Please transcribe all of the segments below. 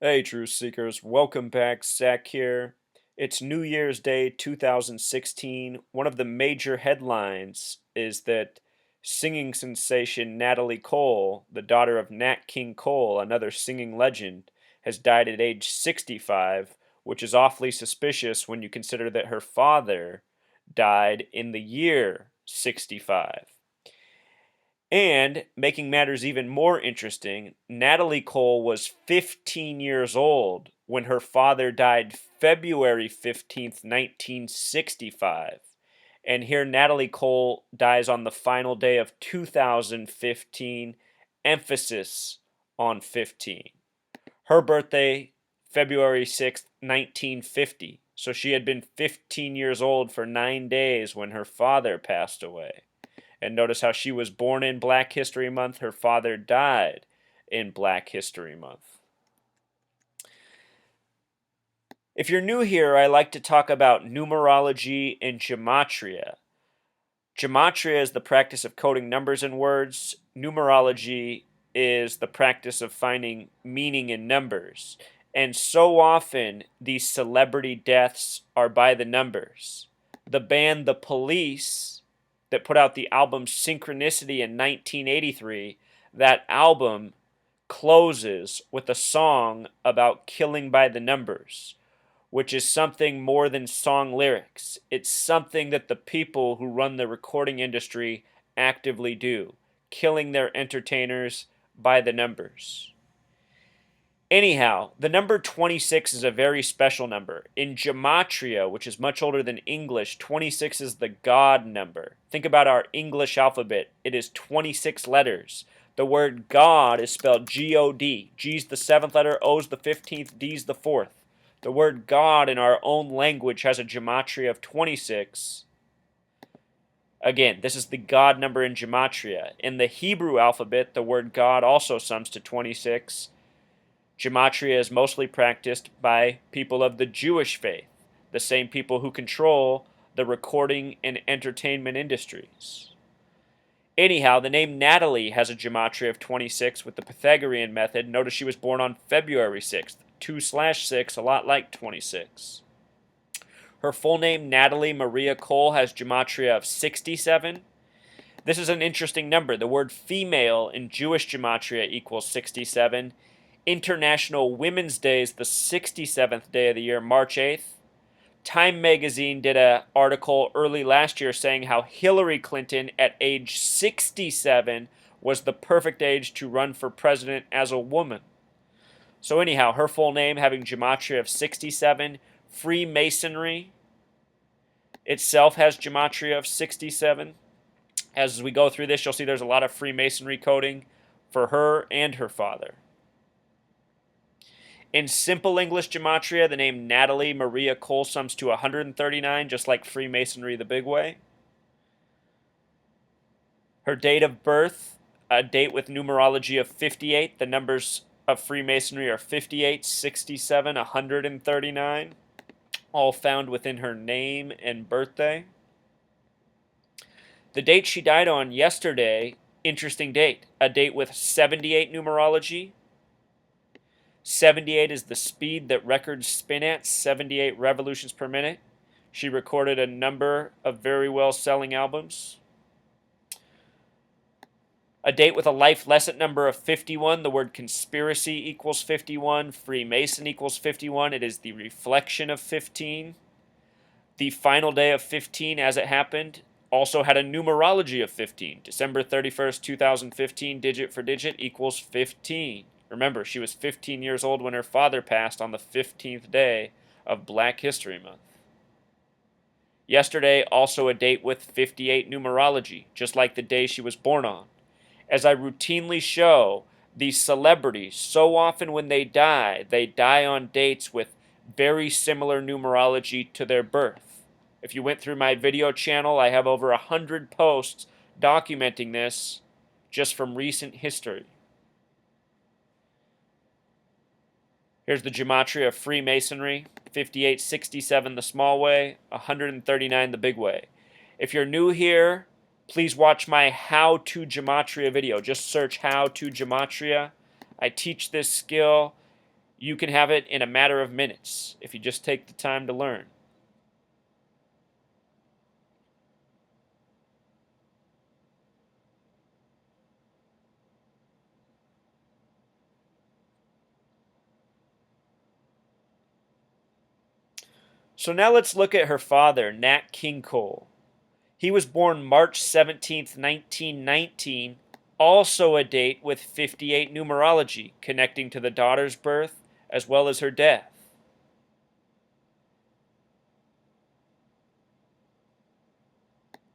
Hey, Truth Seekers, welcome back. Zach here. It's New Year's Day 2016. One of the major headlines is that singing sensation Natalie Cole, the daughter of Nat King Cole, another singing legend, has died at age 65, which is awfully suspicious when you consider that her father died in the year 65. And making matters even more interesting, Natalie Cole was 15 years old when her father died February 15th, 1965. And here Natalie Cole dies on the final day of 2015, emphasis on 15. Her birthday, February 6th, 1950. So she had been 15 years old for 9 days when her father passed away. And notice how she was born in Black History Month, her father died in Black History Month. If you're new here, I like to talk about numerology and gematria. Gematria is the practice of coding numbers in words. Numerology is the practice of finding meaning in numbers. And so often, these celebrity deaths are by the numbers. The band The Police, that put out the album Synchronicity in 1983, that album closes with a song about killing by the numbers, which is something more than song lyrics. It's something that the people who run the recording industry actively do, killing their entertainers by the numbers. Anyhow, the number 26 is a very special number. In Gematria, which is much older than English, 26 is the God number. Think about our English alphabet. It is 26 letters. The word God is spelled G-O-D. G's the 7th letter, O's the 15th, D's the 4th. The word God in our own language has a gematria of 26. Again, this is the God number in gematria. In the Hebrew alphabet, the word God also sums to 26. Gematria is mostly practiced by people of the Jewish faith, the same people who control the recording and entertainment industries. Anyhow, the name Natalie has a gematria of 26 with the Pythagorean method. Notice she was born on February 6th. 2/6, a lot like 26. Her full name, Natalie Maria Cole, has gematria of 67. This is an interesting number. The word female in Jewish gematria equals 67. International Women's Day is the 67th day of the year, March 8th. Time magazine did an article early last year saying how Hillary Clinton at age 67 was the perfect age to run for president as a woman. So anyhow, her full name having gematria of 67. Freemasonry itself has gematria of 67. As we go through this, you'll see there's a lot of Freemasonry coding for her and her father. In simple English gematria, the name Natalie Maria Cole sums to 139, just like Freemasonry the big way. Her date of birth, a date with numerology of 58. The numbers of Freemasonry are 58, 67, 139, all found within her name and birthday. The date she died on yesterday, interesting date, a date with 78 numerology. 78 is the speed that records spin at, 78 revolutions per minute. She recorded a number of very well-selling albums. A date with a life lesson number of 51. The word conspiracy equals 51. Freemason equals 51. It is the reflection of 15. The final day of 15, as it happened, also had a numerology of 15. December 31st, 2015, digit for digit, equals 15. Remember, she was 15 years old when her father passed on the 15th day of Black History Month. Yesterday, also a date with 58 numerology, just like the day she was born on. As I routinely show, these celebrities, so often when they die on dates with very similar numerology to their birth. If you went through my video channel, I have over 100 posts documenting this just from recent history. Here's the gematria of Freemasonry, 5867 the small way, 139 the big way. If you're new here, please watch my How to Gematria video. Just search How to Gematria. I teach this skill. You can have it in a matter of minutes if you just take the time to learn. So now let's look at her father, Nat King Cole. He was born March 17th, 1919, also a date with 58 numerology, connecting to the daughter's birth as well as her death.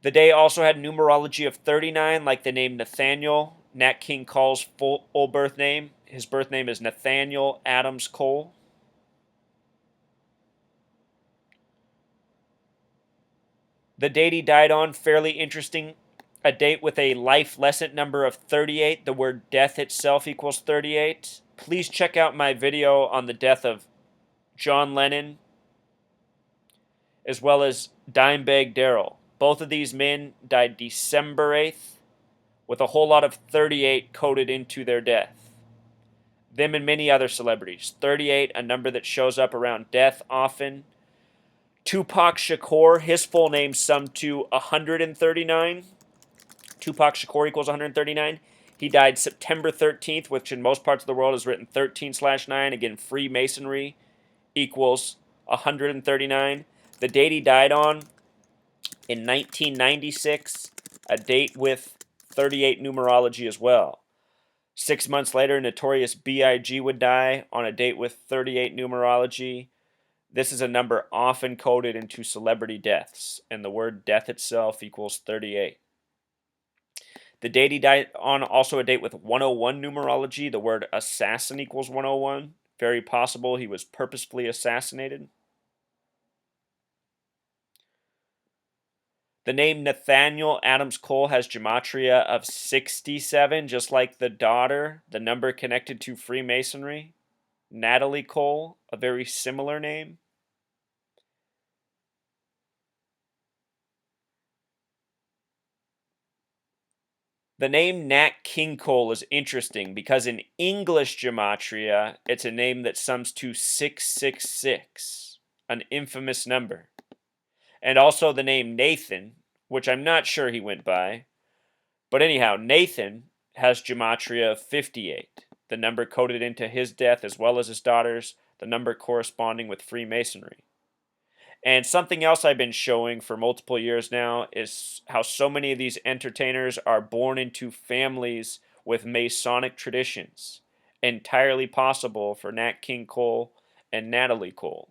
The day also had numerology of 39, like the name Nathaniel, Nat King Cole's full birth name. His birth name is Nathaniel Adams Cole. The date he died on, fairly interesting. A date with a life lesson number of 38. The word death itself equals 38. Please check out my video on the death of John Lennon as well as Dimebag Darrell. Both of these men died December 8th with a whole lot of 38 coded into their death. Them and many other celebrities. 38, a number that shows up around death often. Tupac Shakur, his full name summed to 139. Tupac Shakur equals 139. He died September 13th, which in most parts of the world is written 13/9. Again, Freemasonry equals 139. The date he died on in 1996, a date with 38 numerology as well. 6 months later, Notorious B.I.G. would die on a date with 38 numerology. This is a number often coded into celebrity deaths, and the word death itself equals 38. The date he died on, also a date with 101 numerology. The word assassin equals 101. Very possible he was purposefully assassinated. The name Nathaniel Adams Cole has gematria of 67, just like the daughter, the number connected to Freemasonry. Natalie Cole, a very similar name. The name Nat King Cole is interesting because in English gematria, it's a name that sums to 666, an infamous number. And also the name Nathan, which I'm not sure he went by. But anyhow, Nathan has gematria of 58, the number coded into his death as well as his daughter's, the number corresponding with Freemasonry. And something else I've been showing for multiple years now is how so many of these entertainers are born into families with Masonic traditions. Entirely possible for Nat King Cole and Natalie Cole.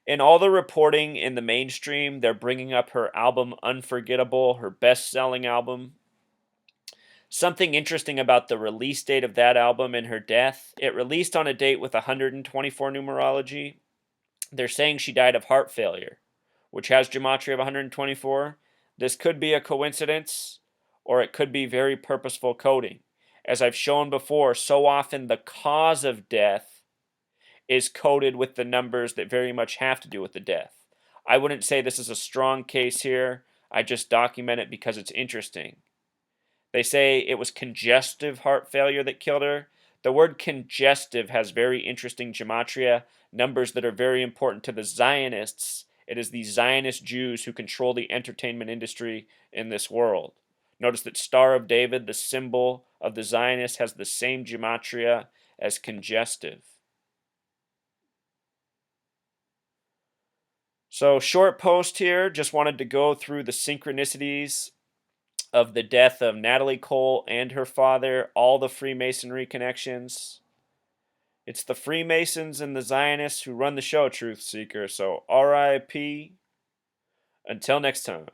In all the reporting in the mainstream, they're bringing up her album Unforgettable, her best selling album. Something interesting about the release date of that album and her death, it released on a date with 124 numerology. They're saying she died of heart failure, which has gematria of 124. This could be a coincidence, or it could be very purposeful coding. As I've shown before, so often the cause of death is coded with the numbers that very much have to do with the death. I wouldn't say this is a strong case here. I just document it because it's interesting. They say it was congestive heart failure that killed her. The word congestive has very interesting gematria, numbers that are very important to the Zionists. It is the Zionist Jews who control the entertainment industry in this world. Notice that Star of David, the symbol of the Zionists, has the same gematria as congestive. So, short post here, just wanted to go through the synchronicities of the death of Natalie Cole and her father, all the Freemasonry connections. It's the Freemasons and the Zionists who run the show, Truth Seeker. So, RIP. Until next time.